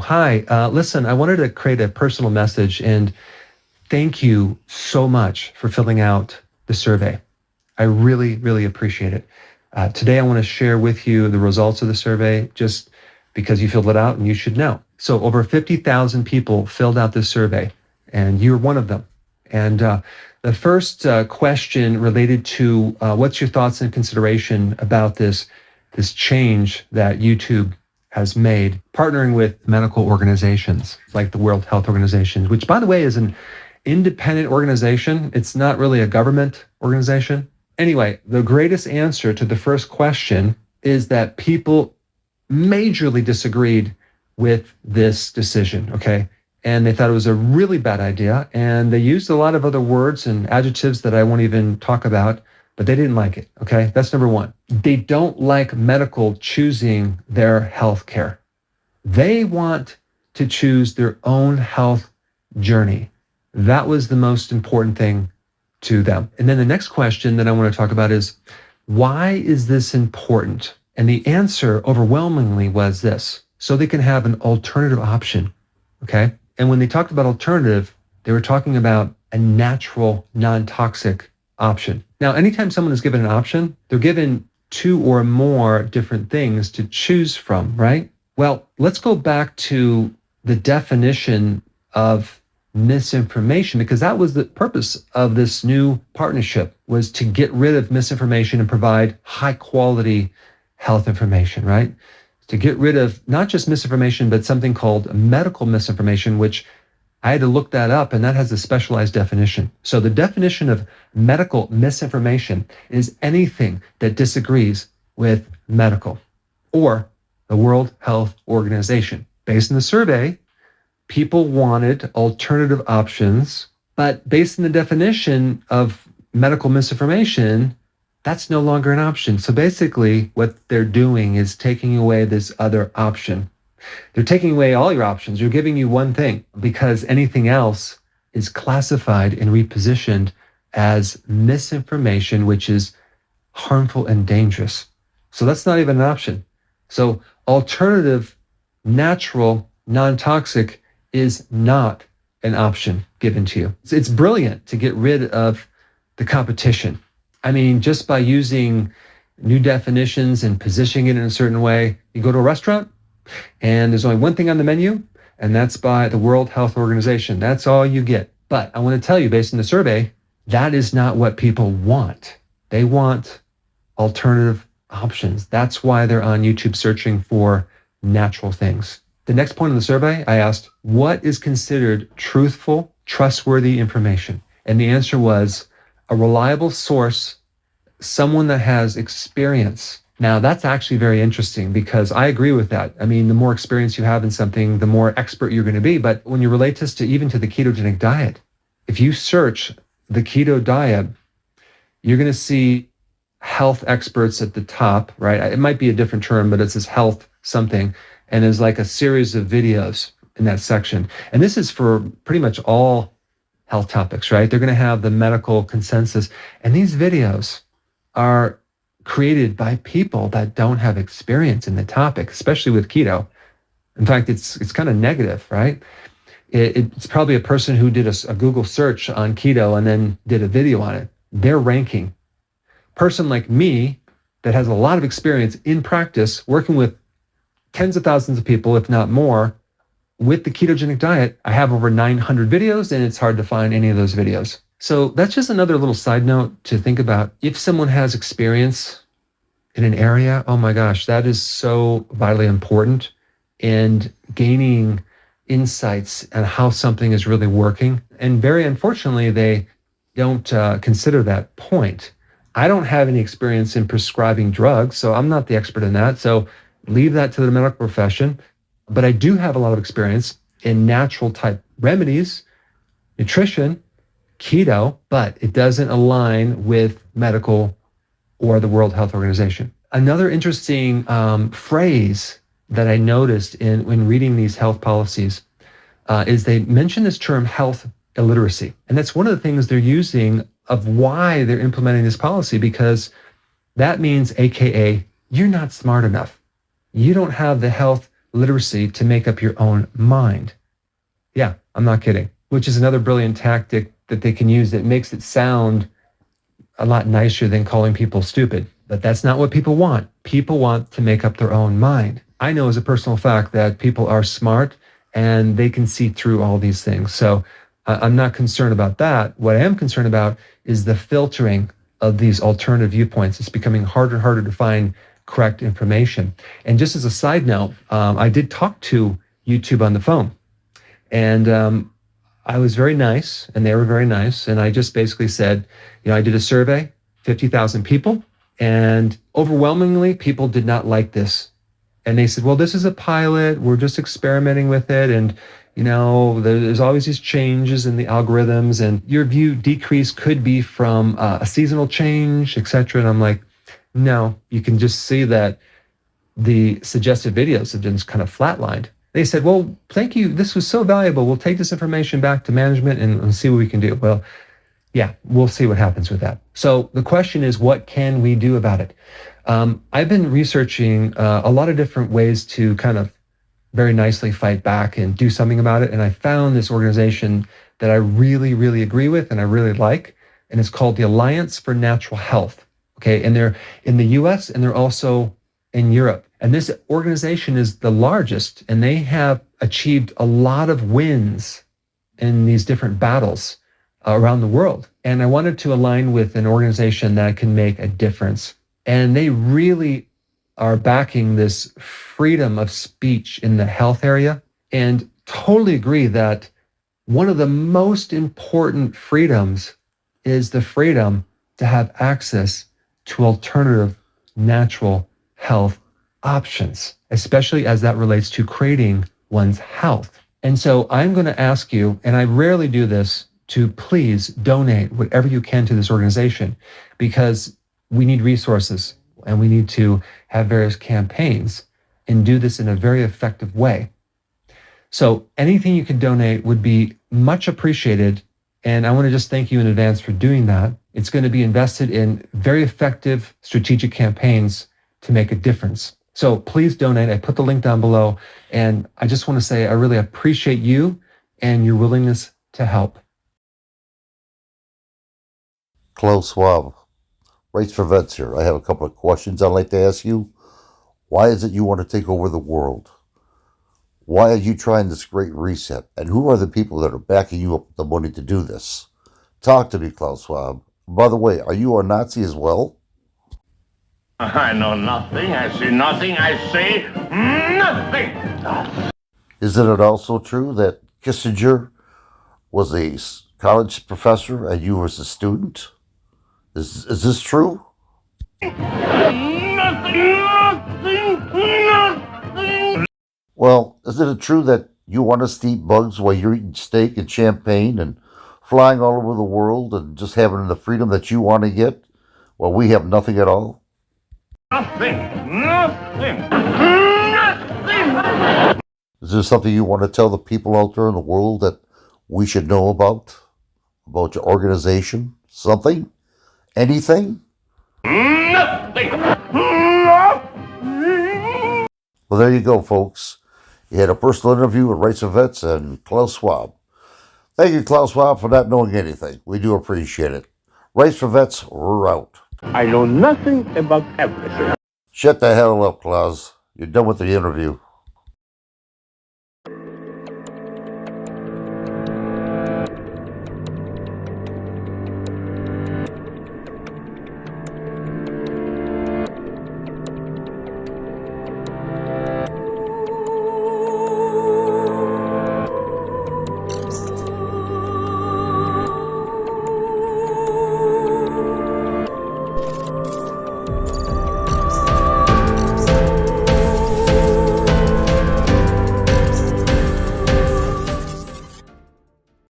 Hi, listen, I wanted to create a personal message and thank you so much for filling out the survey. I really, really appreciate it. Today, I want to share with you the results of the survey just because you filled it out and you should know. So over 50,000 people filled out this survey and you're one of them. And the first question related to what's your thoughts and consideration about this change that YouTube has made, partnering with medical organizations like the World Health Organization, which, by the way, is an independent organization. It's not really a government organization. Anyway, the greatest answer to the first question is that people majorly disagreed with this decision, okay? And they thought it was a really bad idea. And they used a lot of other words and adjectives that I won't even talk about, but they didn't like it, okay? That's number one. They don't like medical choosing their health care. They want to choose their own health journey. That was the most important thing to them. And then the next question that I want to talk about is, why is this important? And the answer overwhelmingly was this: so they can have an alternative option, okay? And when they talked about alternative, they were talking about a natural, non-toxic option. Now, anytime someone is given an option, they're given two or more different things to choose from, right? Well, let's go back to the definition of misinformation, because that was the purpose of this new partnership, was to get rid of misinformation and provide high quality health information, right? To get rid of not just misinformation, but something called medical misinformation, which I had to look that up, and that has a specialized definition. So the definition of medical misinformation is anything that disagrees with medical or the World Health Organization. Based on the survey, people wanted alternative options, but based on the definition of medical misinformation, that's no longer an option. So basically, what they're doing is taking away this other option. They're taking away all your options. You're giving you one thing, because anything else is classified and repositioned as misinformation, which is harmful and dangerous. So that's not even an option. So alternative, natural, non-toxic is not an option given to you. It's brilliant to get rid of the competition. I mean, just by using new definitions and positioning it in a certain way. You go to a restaurant and there's only one thing on the menu, and that's by the World Health Organization. That's all you get. But I want to tell you, based on the survey, that is not what people want. They want alternative options. That's why they're on YouTube searching for natural things. The next point in the survey, I asked, what is considered truthful, trustworthy information? And the answer was a reliable source, someone that has experience. Now, that's actually very interesting, because I agree with that. I mean, the more experience you have in something, the more expert you're going to be. But when you relate this to even to the ketogenic diet, if you search the keto diet, you're going to see health experts at the top, right? It might be a different term, but it says health something. And there's like a series of videos in that section. And this is for pretty much all health topics, right? They're going to have the medical consensus. And these videos are created by people that don't have experience in the topic, especially with keto. In fact, it's kind of negative, right? It's probably a person who did a Google search on keto and then did a video on it. They're ranking. Person like me that has a lot of experience in practice working with tens of thousands of people, if not more, with the ketogenic diet, I have over 900 videos, and it's hard to find any of those videos. So that's just another little side note to think about. If someone has experience in an area, oh my gosh, that is so vitally important in gaining insights on how something is really working. And very unfortunately, they don't consider that point. I don't have any experience in prescribing drugs, so I'm not the expert in that. So leave that to the medical profession. But I do have a lot of experience in natural type remedies, nutrition, keto, but it doesn't align with medical or the World Health Organization. Another interesting phrase that I noticed when reading these health policies is they mention this term health illiteracy. And that's one of the things they're using of why they're implementing this policy, because that means, AKA, you're not smart enough. You don't have the health literacy to make up your own mind. Yeah, I'm not kidding. Which is another brilliant tactic that they can use that makes it sound a lot nicer than calling people stupid. But that's not what people want. People want to make up their own mind. I know as a personal fact that people are smart and they can see through all these things. So I'm not concerned about that. What I am concerned about is the filtering of these alternative viewpoints. It's becoming harder and harder to find correct information. And just as a side note, I did talk to YouTube on the phone. And I was very nice, and they were very nice. And I just basically said, I did a survey, 50,000 people, and overwhelmingly, people did not like this. And they said, well, this is a pilot. We're just experimenting with it. And, there's always these changes in the algorithms, and your view decrease could be from a seasonal change, et cetera. And I'm like, no, you can just see that the suggested videos have just kind of flatlined. They said, well, thank you. This was so valuable. We'll take this information back to management and see what we can do. Well, yeah, we'll see what happens with that. So the question is, what can we do about it? I've been researching a lot of different ways to kind of very nicely fight back and do something about it. And I found this organization that I really, really agree with and I really like. And it's called the Alliance for Natural Health. Okay. And they're in the US and they're also in Europe. And this organization is the largest, and they have achieved a lot of wins in these different battles around the world. And I wanted to align with an organization that can make a difference. And they really are backing this freedom of speech in the health area, and totally agree that one of the most important freedoms is the freedom to have access to alternative natural health options, especially as that relates to creating one's health. And so I'm going to ask you, and I rarely do this, to please donate whatever you can to this organization, because we need resources and we need to have various campaigns and do this in a very effective way. So anything you can donate would be much appreciated. And I want to just thank you in advance for doing that. It's going to be invested in very effective strategic campaigns to make a difference. So please donate. I put the link down below. And I just want to say I really appreciate you and your willingness to help. Klaus Schwab, Rights for Vets here. I have a couple of questions I'd like to ask you. Why is it you want to take over the world? Why are you trying this great reset? And who are the people that are backing you up with the money to do this? Talk to me, Klaus Schwab. By the way, are you a Nazi as well? I know nothing, I see nothing, I say nothing. Isn't it also true that Kissinger was a college professor and you was a student? Is this true? Nothing. Well, isn't it true that you want us to eat bugs while you're eating steak and champagne and flying all over the world and just having the freedom that you want to get while we have nothing at all? Nothing. Is there something you want to tell the people out there in the world that we should know about your organization? Something? Anything? Nothing. Well, there you go, folks. You had a personal interview with Rights of Vets and Klaus Schwab. Thank you, Klaus Schwab, for not knowing anything. We do appreciate it. Rights for Vets, we're out. I know nothing about everything. Shut the hell up, Klaus. You're done with the interview.